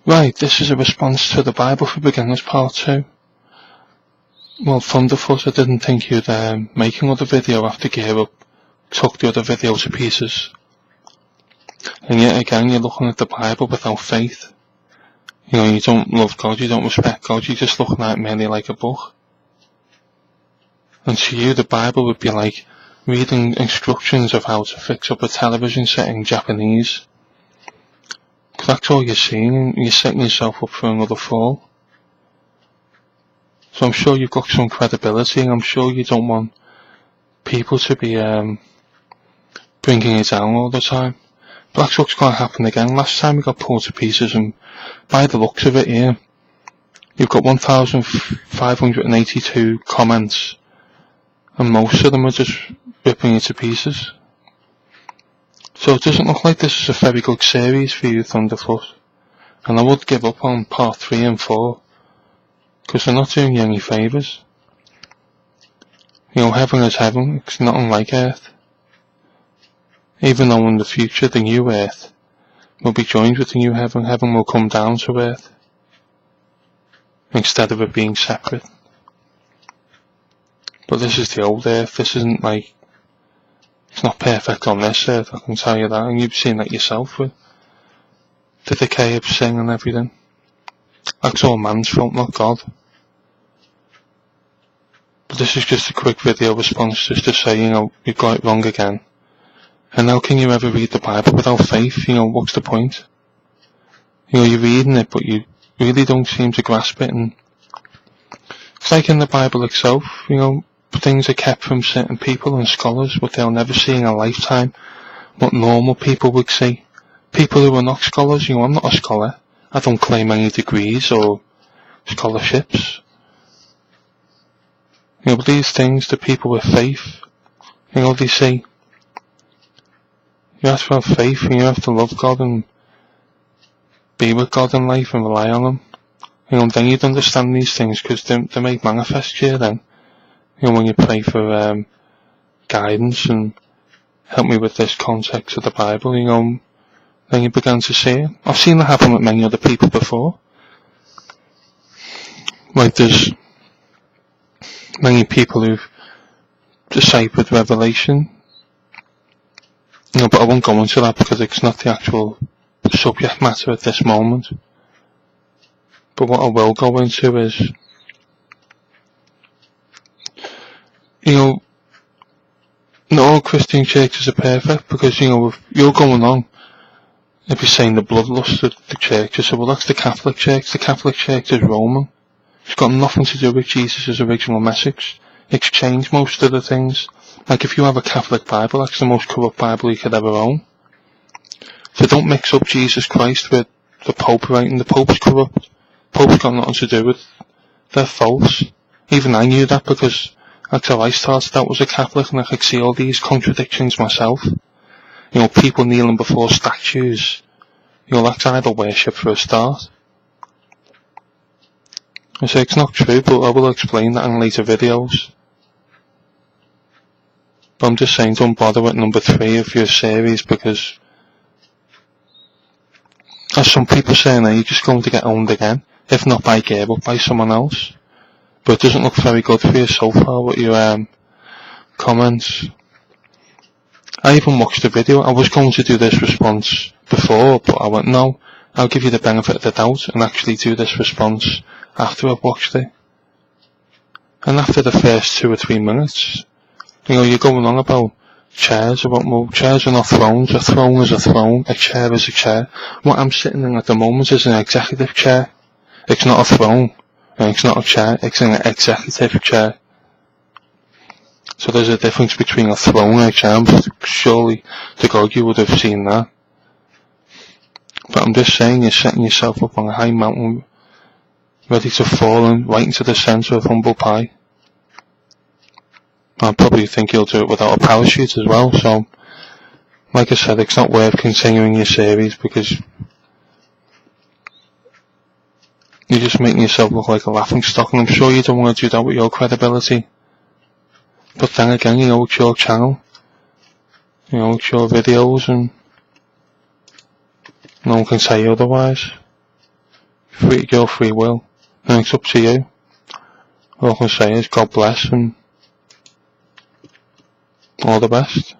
Right, this is a response to the Bible for Beginners Part 2. Well, ThunderfOOts, I didn't think you'd make another video after Geerup took the other video to pieces. And yet again, you're looking at the Bible without faith. You know, you don't love God, you don't respect God, you're just looking at it merely like a book. And to you, the Bible would be like reading instructions of how to fix up a television set in Japanese. Because that's all you're seeing, and you're setting yourself up for another fall. So I'm sure you've got some credibility, and I'm sure you don't want people to be bringing you down all the time. But that's what's going to happen again. Last time we got pulled to pieces, and by the looks of it here, you've got 1,582 comments, and most of them are just ripping you to pieces. So it doesn't look like this is a very good series for you, ThunderfOOts. And I would give up on part 3 and 4, because they're not doing you any favours. You know, heaven is heaven, it's not unlike earth. Even though in the future the new earth will be joined with the new heaven, heaven will come down to earth, instead of it being separate. But this is the old earth, this isn't like, it's not perfect on this earth, I can tell you that, and you've seen that yourself with the decay of sin and everything. That's all man's fault, not God. But this is just a quick video response just to say, you know, you've got it wrong again. And how can you ever read the Bible without faith? You know, what's the point? You know, you're reading it, but you really don't seem to grasp it. And it's like in the Bible itself, you know, things are kept from certain people and scholars, what they'll never see in a lifetime, what normal people would see. People who are not scholars, you know, I'm not a scholar. I don't claim any degrees or scholarships. You know, but these things, the people with faith, you know, they say, you have to have faith and you have to love God and be with God in life and rely on Him. You know, then you'd understand these things because they make manifest here then. You know, when you pray for guidance and help me with this context of the Bible, you know, then you begin to see it. I've seen that happen with many other people before. Like there's many people who've deciphered Revelation. You know, but I won't go into that because it's not the actual subject matter at this moment. But what I will go into is, you know, not all Christian churches are perfect because, you know, if you're going on, if you're saying the bloodlust of the churches, so well that's the Catholic Church. The Catholic Church is Roman. It's got nothing to do with Jesus' original message. It's changed most of the things. Like if you have a Catholic Bible, that's the most corrupt Bible you could ever own. So don't mix up Jesus Christ with the Pope writing. The Pope's corrupt. Pope's got nothing to do with it. They're false. Even I knew that because that's how I started out as a Catholic and I could see all these contradictions myself. You know, people kneeling before statues. You know, that's idol worship for a start. I say it's not true, but I will explain that in later videos. But I'm just saying don't bother with number 3 of your series because, as some people say now, you're just going to get owned again. If not by Geerup, by someone else. But it doesn't look very good for you so far with your comments. I even watched the video. I was going to do this response before, but I went, no, I'll give you the benefit of the doubt and actually do this response after I've watched it. And after the first 2 or 3 minutes, you know, you're going on about chairs, about, well, chairs are not thrones, a throne is a throne, a chair is a chair. What I'm sitting in at the moment is an executive chair. It's not a throne, and it's not a chair, it's an executive chair. So there's a difference between a throne and a chair, but surely to God you would have seen that. But I'm just saying, you're setting yourself up on a high mountain, ready to fall and right into the centre of humble pie. I probably think you'll do it without a parachute as well, so like I said, it's not worth continuing your series because you're just making yourself look like a laughing stock, and I'm sure you don't want to do that with your credibility. But then again, you know, it's your channel, you know, it's your videos, and No one can say otherwise. Your free will. And it's up to you. All I can say is God bless and all the best.